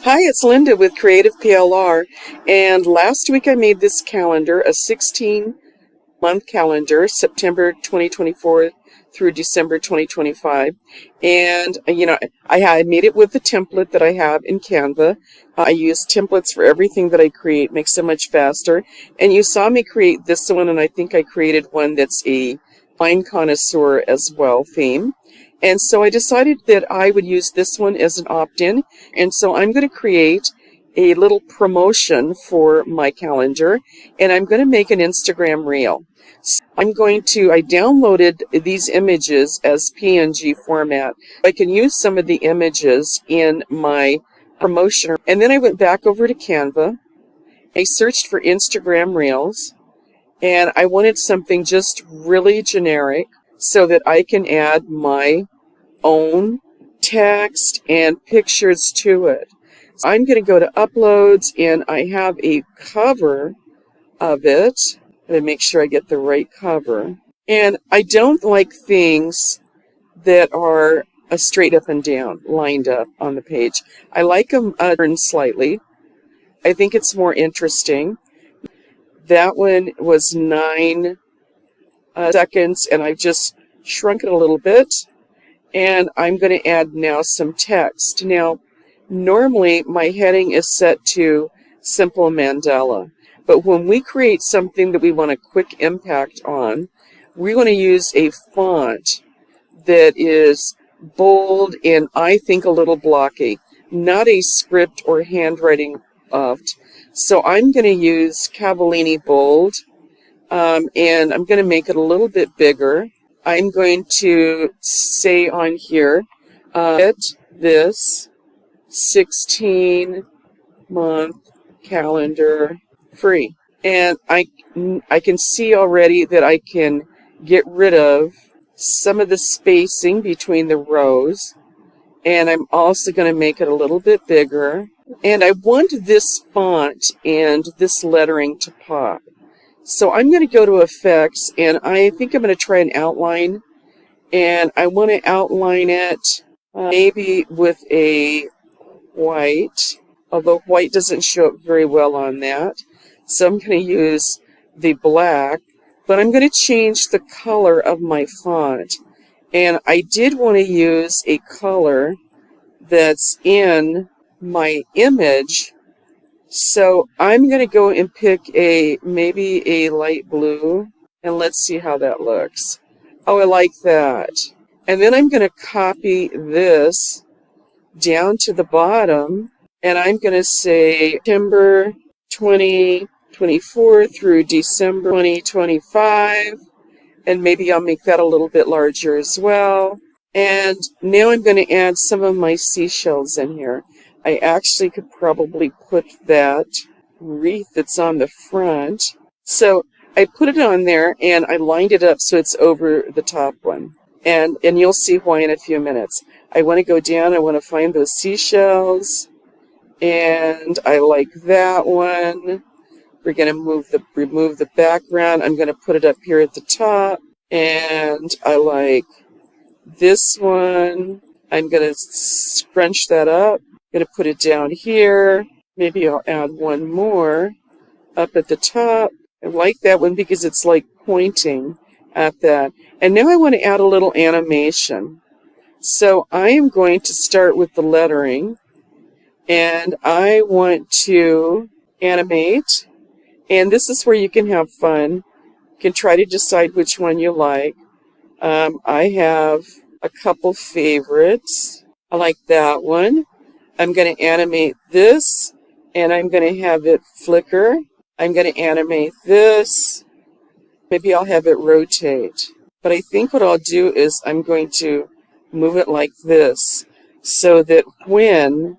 Hi, it's Linda with Creative PLR, and last week I made this calendar, a 16-month calendar, September 2024 through December 2025, and I made it with the template that I have in Canva. I use templates for everything that I create, makes it much faster, and you saw me create this one, and I think I created one that's a wine connoisseur as well theme. And so I decided that I would use this one as an opt-in. And so I'm going to create a little promotion for my calendar, and I'm going to make an Instagram reel. So I downloaded these images as PNG format. I can use some of the images in my promotion. And then I went back over to Canva. I searched for Instagram reels, and I wanted something just really generic so that I can add my own text and pictures to it. So I'm going to go to uploads, and I have a cover of it. I'm going to make sure I get the right cover. And I don't like things that are straight up and down, lined up on the page. I like them turned slightly. I think it's more interesting. That one was 9 seconds, and I've just shrunk it a little bit. And I'm going to add now some text. Now, normally my heading is set to simple mandala, but when we create something that we want a quick impact on, we want to use a font that is bold and I think a little blocky, not a script or handwriting font. So I'm going to use Cavallini Bold, and I'm going to make it a little bit bigger. I'm going to say on here, get this 16-month calendar free. And I can see already that I can get rid of some of the spacing between the rows. And I'm also going to make it a little bit bigger. And I want this font and this lettering to pop. So I'm going to go to Effects, and I think I'm going to try an outline. And I want to outline it maybe with a white, although white doesn't show up very well on that. So I'm going to use the black, but I'm going to change the color of my font. And I did want to use a color that's in my image. So I'm going to go and pick maybe a light blue, and let's see how that looks. Oh, I like that. And then I'm going to copy this down to the bottom, and I'm going to say September 2024 through December 2025, and maybe I'll make that a little bit larger as well. And now I'm going to add some of my seashells in here. I actually could probably put that wreath that's on the front. So I put it on there, and I lined it up so it's over the top one. And you'll see why in a few minutes. I want to go down, I want to find those seashells, and I like that one. We're going to remove the background. I'm going to put it up here at the top, and I like this one. I'm going to scrunch that up. I'm going to put it down here. Maybe I'll add one more up at the top. I like that one because it's like pointing at that. And now I want to add a little animation. So I am going to start with the lettering, and I want to animate. And this is where you can have fun. You can try to decide which one you like. I have a couple favorites. I like that one. I'm going to animate this, and I'm going to have it flicker. I'm going to animate this. Maybe I'll have it rotate. But I think what I'll do is I'm going to move it like this so that when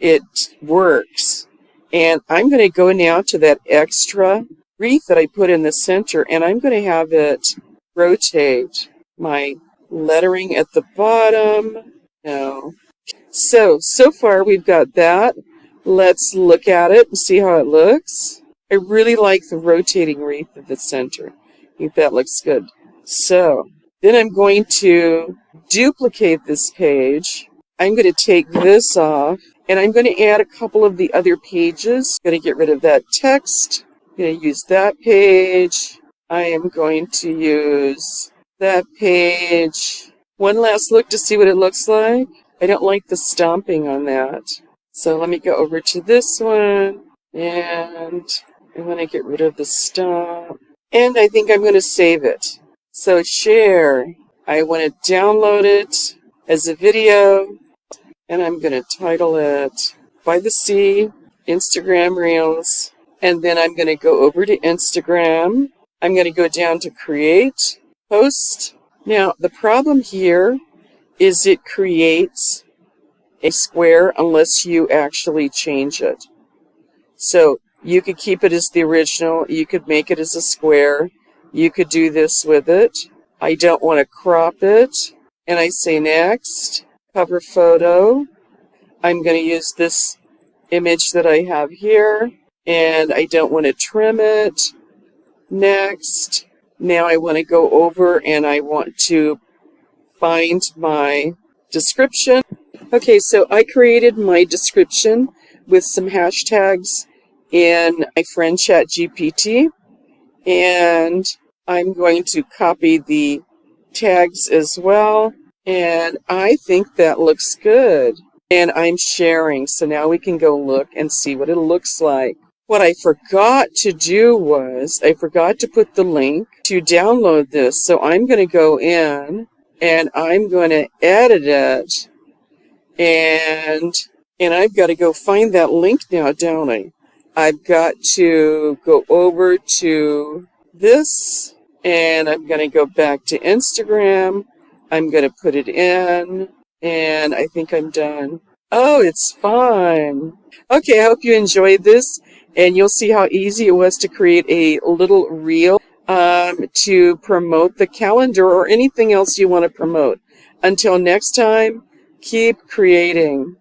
it works, and I'm going to go now to that extra wreath that I put in the center, and I'm going to have it rotate my lettering at the bottom. No. So far we've got that. Let's look at it and see how it looks. I really like the rotating wreath at the center. I think that looks good. So then I'm going to duplicate this page. I'm going to take this off, And I'm going to add a couple of the other pages. I'm going to get rid of that text. I'm going to use that page. I am going to use that page. One last look to see what it looks like. I don't like the stomping on that. So let me go over to this one. And I'm going to get rid of the stomp. And I think I'm going to save it. So share. I want to download it as a video. And I'm going to title it By the Sea, Instagram Reels. And then I'm going to go over to Instagram. I'm going to go down to Create, Post. Now, the problem here is it creates a square unless you actually change it. So you could keep it as the original. You could make it as a square. You could do this with it. I don't want to crop it. And I say next. Cover photo. I'm going to use this image that I have here. And I don't want to trim it. Next. Now I want to go over and I want to find my description. Okay, so I created my description with some hashtags in my friend ChatGPT, and I'm going to copy the tags as well, and I think that looks good. And I'm sharing, so now we can go look and see what it looks like. What I forgot to do was, I forgot to put the link to download this, so I'm going to go in and I'm going to edit it, and I've got to go find that link now, don't I? I've got to go over to this, and I'm going to go back to Instagram. I'm going to put it in, and I think I'm done. Oh, it's fun. Okay, I hope you enjoyed this, and you'll see how easy it was to create a little reel to promote the calendar or anything else you want to promote. Until next time, keep creating.